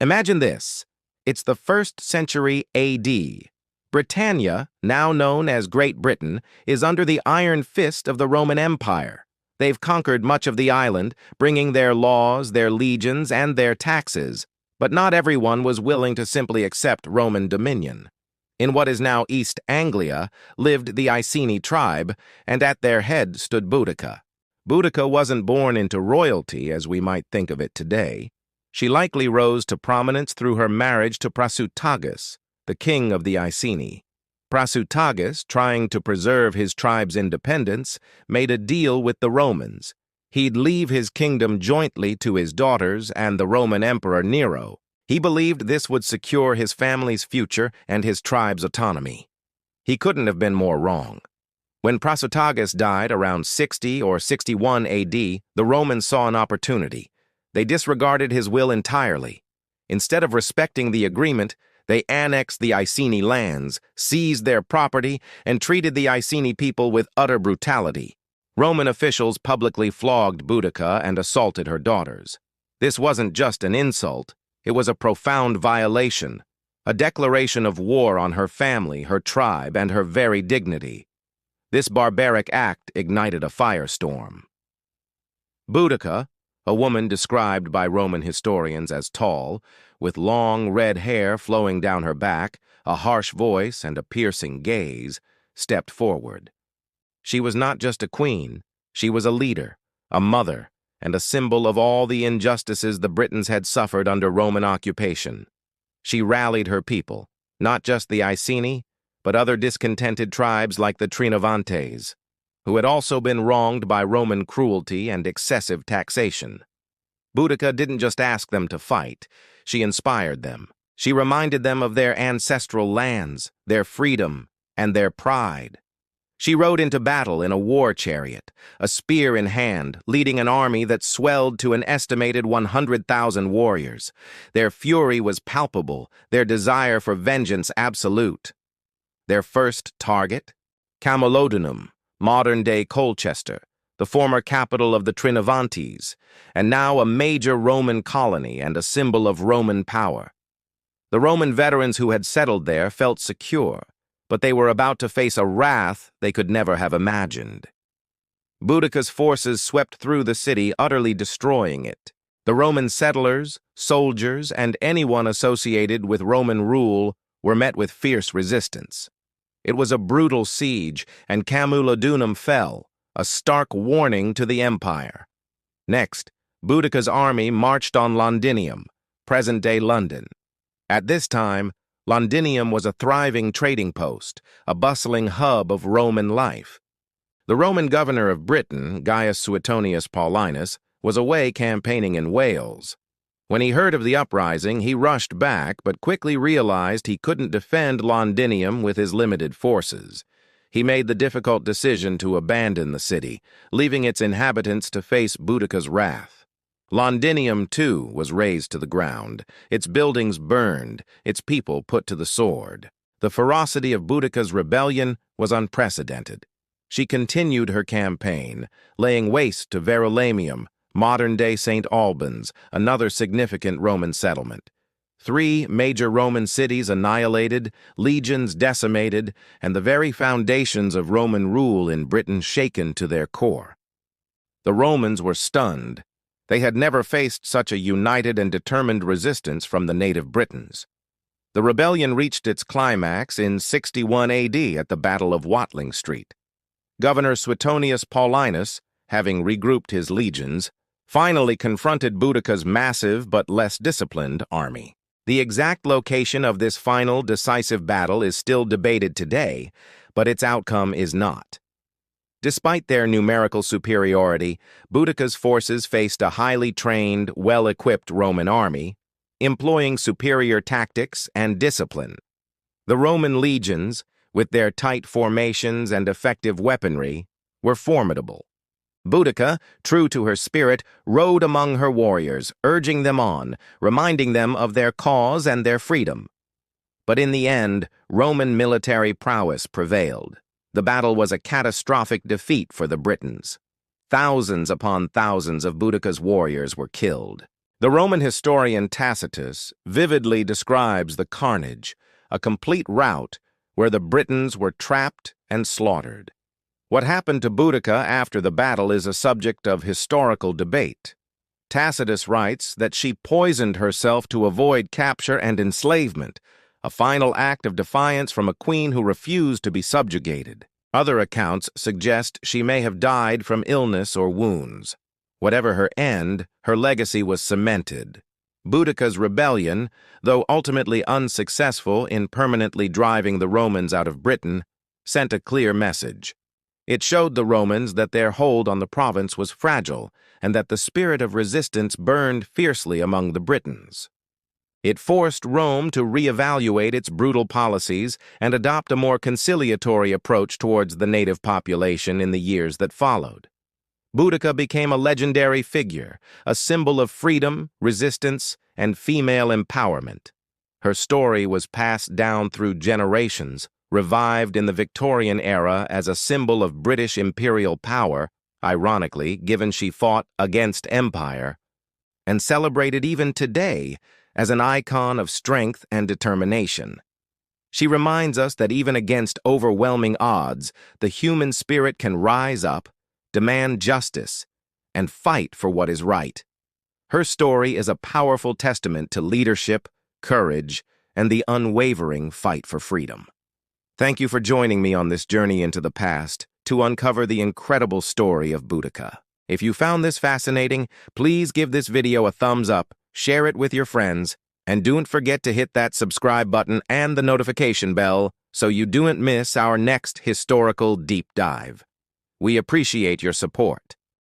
Imagine this. It's the 1st century AD. Britannia, now known as Great Britain, is under the iron fist of the Roman Empire. They've conquered much of the island, bringing their laws, their legions, and their taxes. But not everyone was willing to simply accept Roman dominion. In what is now East Anglia lived the Iceni tribe, and at their head stood Boudica. Boudica wasn't born into royalty as we might think of it today. She likely rose to prominence through her marriage to Prasutagus, the king of the Iceni. Prasutagus, trying to preserve his tribe's independence, made a deal with the Romans. He'd leave his kingdom jointly to his daughters and the Roman Emperor Nero. He believed this would secure his family's future and his tribe's autonomy. He couldn't have been more wrong. When Prasutagus died around 60 or 61 AD, the Romans saw an opportunity. They disregarded his will entirely. Instead of respecting the agreement, they annexed the Iceni lands, seized their property, and treated the Iceni people with utter brutality. Roman officials publicly flogged Boudica and assaulted her daughters. This wasn't just an insult, it was a profound violation, a declaration of war on her family, her tribe, and her very dignity. This barbaric act ignited a firestorm. Boudica, a woman described by Roman historians as tall, with long red hair flowing down her back, a harsh voice, and a piercing gaze, stepped forward. She was not just a queen, she was a leader, a mother, and a symbol of all the injustices the Britons had suffered under Roman occupation. She rallied her people, not just the Iceni, but other discontented tribes like the Trinovantes, who had also been wronged by Roman cruelty and excessive taxation. Boudica didn't just ask them to fight, she inspired them. She reminded them of their ancestral lands, their freedom, and their pride. She rode into battle in a war chariot, a spear in hand, leading an army that swelled to an estimated 100,000 warriors. Their fury was palpable, their desire for vengeance absolute. Their first target? Camulodunum, modern-day Colchester, the former capital of the Trinovantes, and now a major Roman colony and a symbol of Roman power. The Roman veterans who had settled there felt secure, but they were about to face a wrath they could never have imagined. Boudica's forces swept through the city, utterly destroying it. The Roman settlers, soldiers, and anyone associated with Roman rule were met with fierce resistance. It was a brutal siege, and Camulodunum fell, a stark warning to the empire. Next, Boudica's army marched on Londinium, present-day London. At this time, Londinium was a thriving trading post, a bustling hub of Roman life. The Roman governor of Britain, Gaius Suetonius Paulinus, was away campaigning in Wales. When he heard of the uprising, he rushed back, but quickly realized he couldn't defend Londinium with his limited forces. He made the difficult decision to abandon the city, leaving its inhabitants to face Boudica's wrath. Londinium, too, was razed to the ground, its buildings burned, its people put to the sword. The ferocity of Boudica's rebellion was unprecedented. She continued her campaign, laying waste to Verulamium, modern-day St. Albans, another significant Roman settlement. 3 major Roman cities annihilated, legions decimated, and the very foundations of Roman rule in Britain shaken to their core. The Romans were stunned. They had never faced such a united and determined resistance from the native Britons. The rebellion reached its climax in 61 AD at the Battle of Watling Street. Governor Suetonius Paulinus, having regrouped his legions, finally confronted Boudica's massive but less disciplined army. The exact location of this final, decisive battle is still debated today, but its outcome is not. Despite their numerical superiority, Boudica's forces faced a highly trained, well-equipped Roman army, employing superior tactics and discipline. The Roman legions, with their tight formations and effective weaponry, were formidable. Boudica, true to her spirit, rode among her warriors, urging them on, reminding them of their cause and their freedom. But in the end, Roman military prowess prevailed. The battle was a catastrophic defeat for the Britons. Thousands upon thousands of Boudica's warriors were killed. The Roman historian Tacitus vividly describes the carnage, a complete rout where the Britons were trapped and slaughtered. What happened to Boudica after the battle is a subject of historical debate. Tacitus writes that she poisoned herself to avoid capture and enslavement, a final act of defiance from a queen who refused to be subjugated. Other accounts suggest she may have died from illness or wounds. Whatever her end, her legacy was cemented. Boudica's rebellion, though ultimately unsuccessful in permanently driving the Romans out of Britain, sent a clear message. It showed the Romans that their hold on the province was fragile and that the spirit of resistance burned fiercely among the Britons. It forced Rome to reevaluate its brutal policies and adopt a more conciliatory approach towards the native population in the years that followed. Boudica became a legendary figure, a symbol of freedom, resistance, and female empowerment. Her story was passed down through generations, revived in the Victorian era as a symbol of British imperial power, ironically, given she fought against empire, and celebrated even today as an icon of strength and determination. She reminds us that even against overwhelming odds, the human spirit can rise up, demand justice, and fight for what is right. Her story is a powerful testament to leadership, courage, and the unwavering fight for freedom. Thank you for joining me on this journey into the past to uncover the incredible story of Boudica. If you found this fascinating, please give this video a thumbs up, share it with your friends, and don't forget to hit that subscribe button and the notification bell so you don't miss our next historical deep dive. We appreciate your support.